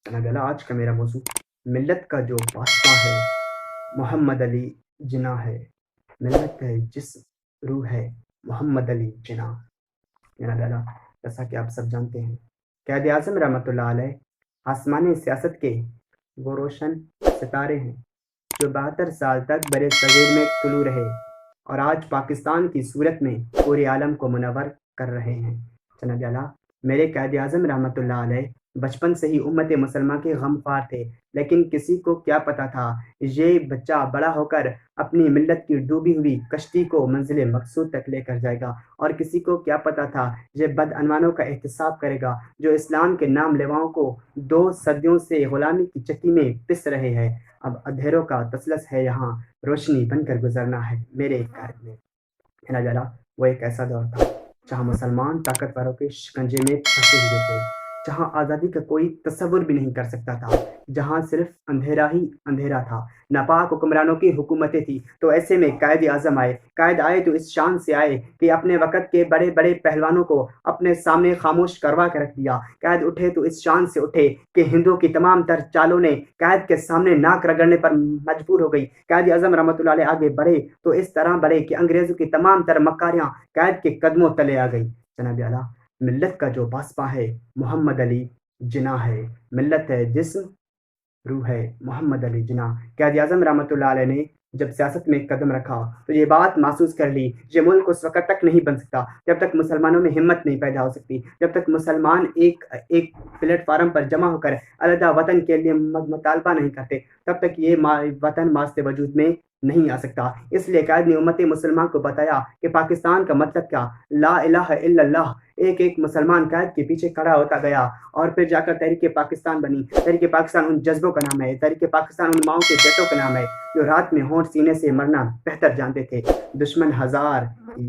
جناب اعلیٰ آج کا میرا موضوع ملت کا جو واسطہ ہے محمد علی جناح ہے، ملت ہے جسم روح ہے محمد علی جناح۔ جناب اعلیٰ جیسا کہ آپ سب جانتے ہیں قائد اعظم رحمۃ اللہ علیہ آسمانی سیاست کے وہ روشن ستارے ہیں جو 72 سال تک برے صغیر میں طلوع رہے اور آج پاکستان کی صورت میں پورے عالم کو منور کر رہے ہیں۔ جناب اعلیٰ میرے قائد اعظم رحمۃ اللہ علیہ بچپن سے ہی امت مسلمہ کے غم خوار تھے، لیکن کسی کو کیا پتا تھا یہ بچہ بڑا ہو کر اپنی ملت کی ڈوبی ہوئی کشتی کو منزل مقصود تک لے کر جائے گا، اور کسی کو کیا پتا تھا یہ بدعنوانوں کا احتساب کرے گا جو اسلام کے نام لیواؤں کو 2 صدیوں سے غلامی کی چکی میں پس رہے ہیں۔ اب اندھیروں کا تسلس ہے یہاں روشنی بن کر گزرنا ہے میرے قائد میں۔ جناب اعلیٰ وہ ایک ایسا دور تھا جہاں مسلمان طاقتوروں کے شکنجے میں پھنسے ہوئے تھے، جہاں آزادی کا کوئی تصور بھی نہیں کر سکتا تھا، جہاں صرف اندھیرا ہی اندھیرا تھا، ناپاک حکمرانوں کی حکومتیں تھیں۔ تو ایسے میں قائد اعظم آئے۔ قائد آئے تو اس شان سے آئے کہ اپنے وقت کے بڑے بڑے پہلوانوں کو اپنے سامنے خاموش کروا کے رکھ دیا۔ قائد اٹھے تو اس شان سے اٹھے کہ ہندوں کی تمام تر چالوں نے قائد کے سامنے ناک رگڑنے پر مجبور ہو گئی۔ قائد اعظم رحمۃ اللہ علیہ آگے بڑھے تو اس طرح بڑھے کہ انگریزوں کی تمام تر مکاریاں قائد کے قدموں تلے آ گئی۔ جناب اعلیٰ ملت کا جو باسپا ہے محمد علی جناح ہے، ملت ہے جسم روح ہے محمد علی جناح۔ قائد اعظم رحمۃ اللہ علیہ نے جب سیاست میں قدم رکھا تو یہ بات محسوس کر لی یہ ملک اس وقت تک نہیں بن سکتا جب تک مسلمانوں میں ہمت نہیں پیدا ہو سکتی، جب تک مسلمان ایک پلیٹ فارم پر جمع ہو کر علیحدہ وطن کے لیے مطالبہ نہیں کرتے، تب تک یہ وطن ماست وجود میں نہیں آ سکتا۔ اس لیے قائد نے امت مسلمان کو بتایا کہ پاکستان کا مطلب کیا، لا الہ الا اللہ۔ ایک ایک مسلمان قائد کے پیچھے کھڑا ہوتا گیا اور پھر جا کر تحریک پاکستان بنی۔ تحریک پاکستان ان جذبوں کا نام ہے، تحریک پاکستان ان ماؤں کے بیٹوں کا نام ہے جو رات میں ہونٹ سینے سے مرنا بہتر جانتے تھے۔ دشمن ہزار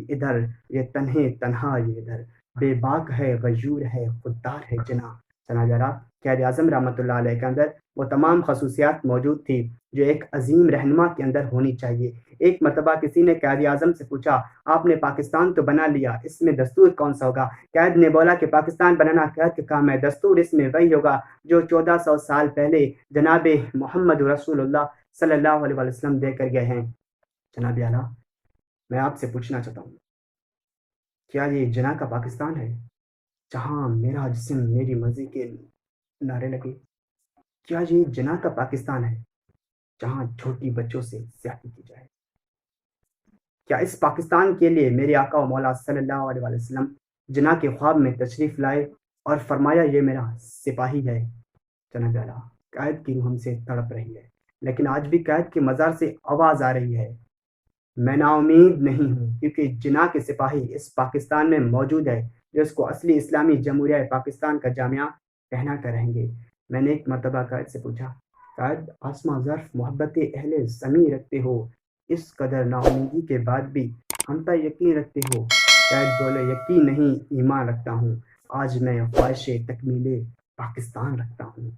ادھر، یہ تنہا یہ ادھر، بے باک ہے غیور ہے خوددار ہے جناح۔ جناب اعلیٰ قائد اعظم رحمۃ اللہ علیہ کے اندر وہ تمام خصوصیات موجود تھی جو ایک عظیم رہنما کے اندر ہونی چاہیے۔ ایک مرتبہ کسی نے قائد اعظم سے پوچھا، آپ نے پاکستان تو بنا لیا، اس میں دستور کون سا ہوگا؟ قائد نے بولا کہ پاکستان بنانا قائد کا کام ہے، دستور اس میں وہی ہوگا جو 1400 سال پہلے جناب محمد رسول اللہ صلی اللہ علیہ وسلم دے کر گئے ہیں۔ جناب اعلیٰ میں آپ سے پوچھنا چاہتا ہوں، کیا یہ جناح کا پاکستان ہے جہاں میرا جسم میری مرضی کے نعرے لگے؟ کیا یہ جناح کا پاکستان ہے جہاں چھوٹی بچوں سے زیادتی کی جائے؟ کیا اس پاکستان کے لیے میرے آقا و مولا صلی اللہ علیہ وسلم جناح کے خواب میں تشریف لائے اور فرمایا یہ میرا سپاہی ہے؟ جناب اعلیٰ قائد کی روح ہم سے تڑپ رہی ہے، لیکن آج بھی قائد کے مزار سے آواز آ رہی ہے، میں نا امید نہیں ہوں، کیونکہ جناح کے سپاہی اس پاکستان میں موجود ہے جو اس کو اصلی اسلامی جمہوریہ پاکستان کا جامعہ پہنا کر رہیں گے۔ میں نے ایک مرتبہ قائد سے پوچھا، قائد آسماں ظرف محبت اہل زمیں رکھتے ہو، اس قدر نا امیدی کے بعد بھی ہم پر یقین رکھتے ہو؟ قائد بولے، یقین نہیں ایمان رکھتا ہوں، آج میں خواہش تکمیل پاکستان رکھتا ہوں۔